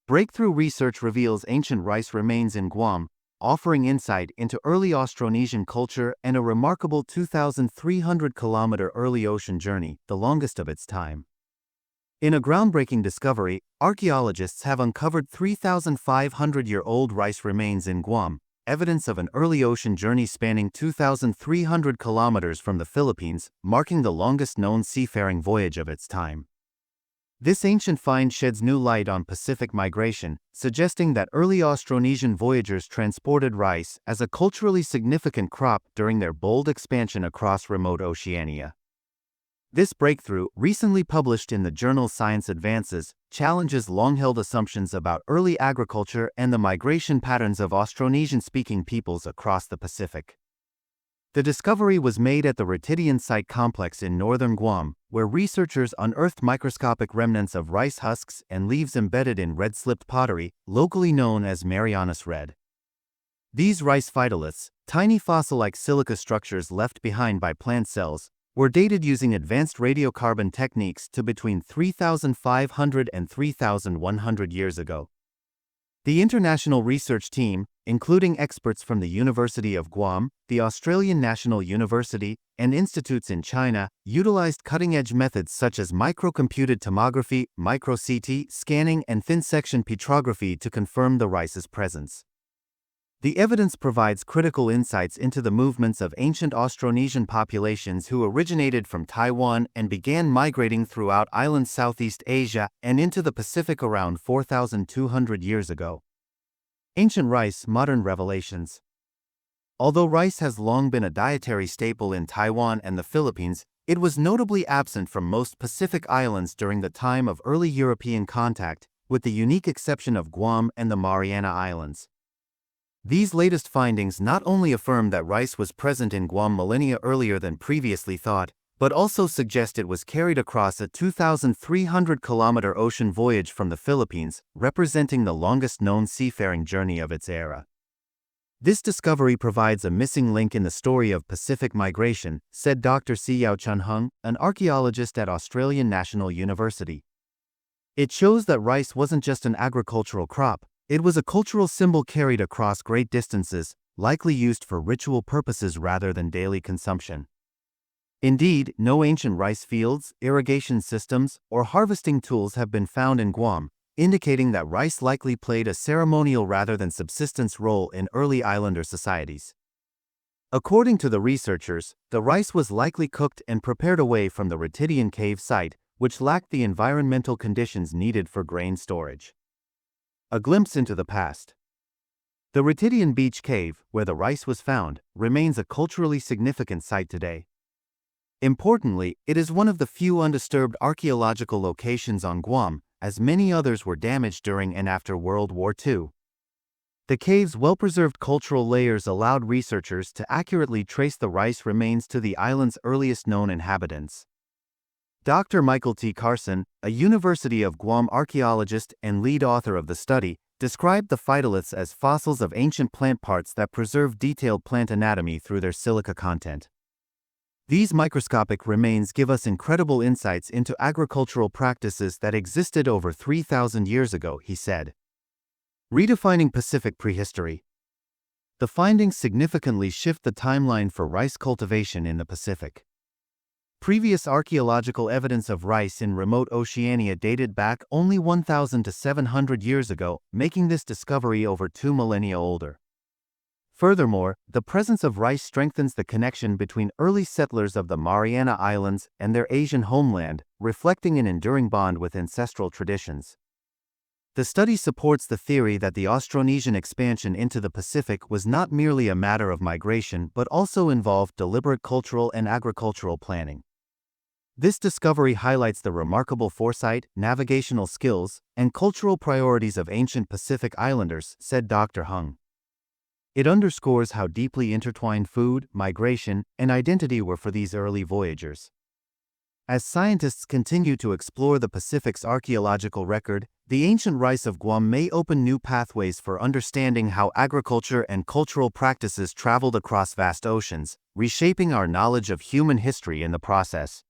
Breakthrough research reveals ancient rice remains in Guam, offering insight into early Austronesian culture and a remarkable 2,300-kilometer early ocean journey, the longest of its time. In a groundbreaking discovery, archaeologists have uncovered 3,500-year-old rice remains in Guam, evidence of an early ocean journey spanning 2,300 kilometers from the Philippines, marking the longest known seafaring voyage of its time. This ancient find sheds new light on Pacific migration, suggesting that early Austronesian voyagers transported rice as a culturally significant crop during their bold expansion across remote Oceania. This breakthrough, recently published in the journal Science Advances, challenges long-held assumptions about early agriculture and the migration patterns of Austronesian-speaking peoples across the Pacific. The discovery was made at the Ritidian Site complex in northern Guam, where researchers unearthed microscopic remnants of rice husks and leaves embedded in red-slipped pottery, locally known as Marianus red. These rice phytoliths, tiny fossil-like silica structures left behind by plant cells, were dated using advanced radiocarbon techniques to between 3,500 and 3,100 years ago. The international research team, including experts from the University of Guam, the Australian National University, and institutes in China, utilized cutting-edge methods such as microcomputed tomography, micro-CT scanning, and thin-section petrography to confirm the rice's presence. The evidence provides critical insights into the movements of ancient Austronesian populations who originated from Taiwan and began migrating throughout island Southeast Asia and into the Pacific around 4,200 years ago. Ancient rice, modern revelations. Although rice has long been a dietary staple in Taiwan and the Philippines, it was notably absent from most Pacific islands during the time of early European contact, with the unique exception of Guam and the Mariana Islands. These latest findings not only affirm that rice was present in Guam millennia earlier than previously thought, but also suggest it was carried across a 2,300-kilometer ocean voyage from the Philippines, representing the longest known seafaring journey of its era. This discovery provides a missing link in the story of Pacific migration, said Dr. Hsiao-Chun, an archaeologist at Australian National University. It shows that rice wasn't just an agricultural crop. It was a cultural symbol carried across great distances, likely used for ritual purposes rather than daily consumption. Indeed, no ancient rice fields, irrigation systems, or harvesting tools have been found in Guam, indicating that rice likely played a ceremonial rather than subsistence role in early islander societies. According to the researchers, the rice was likely cooked and prepared away from the Ritidian cave site, which lacked the environmental conditions needed for grain storage. A glimpse into the past. The Ritidian Beach Cave, where the rice was found, remains a culturally significant site today. Importantly, it is one of the few undisturbed archaeological locations on Guam, as many others were damaged during and after World War II. The cave's well-preserved cultural layers allowed researchers to accurately trace the rice remains to the island's earliest known inhabitants. Dr. Michael T. Carson, a University of Guam archaeologist and lead author of the study, described the phytoliths as fossils of ancient plant parts that preserve detailed plant anatomy through their silica content. These microscopic remains give us incredible insights into agricultural practices that existed over 3,000 years ago, he said. Redefining Pacific prehistory. The findings significantly shift the timeline for rice cultivation in the Pacific. Previous archaeological evidence of rice in remote Oceania dated back only 1,000 to 700 years ago, making this discovery over 2 millennia older. Furthermore, the presence of rice strengthens the connection between early settlers of the Mariana Islands and their Asian homeland, reflecting an enduring bond with ancestral traditions. The study supports the theory that the Austronesian expansion into the Pacific was not merely a matter of migration but also involved deliberate cultural and agricultural planning. This discovery highlights the remarkable foresight, navigational skills, and cultural priorities of ancient Pacific islanders, said Dr. Hung. It underscores how deeply intertwined food, migration, and identity were for these early voyagers. As scientists continue to explore the Pacific's archaeological record, the ancient rice of Guam may open new pathways for understanding how agriculture and cultural practices traveled across vast oceans, reshaping our knowledge of human history in the process.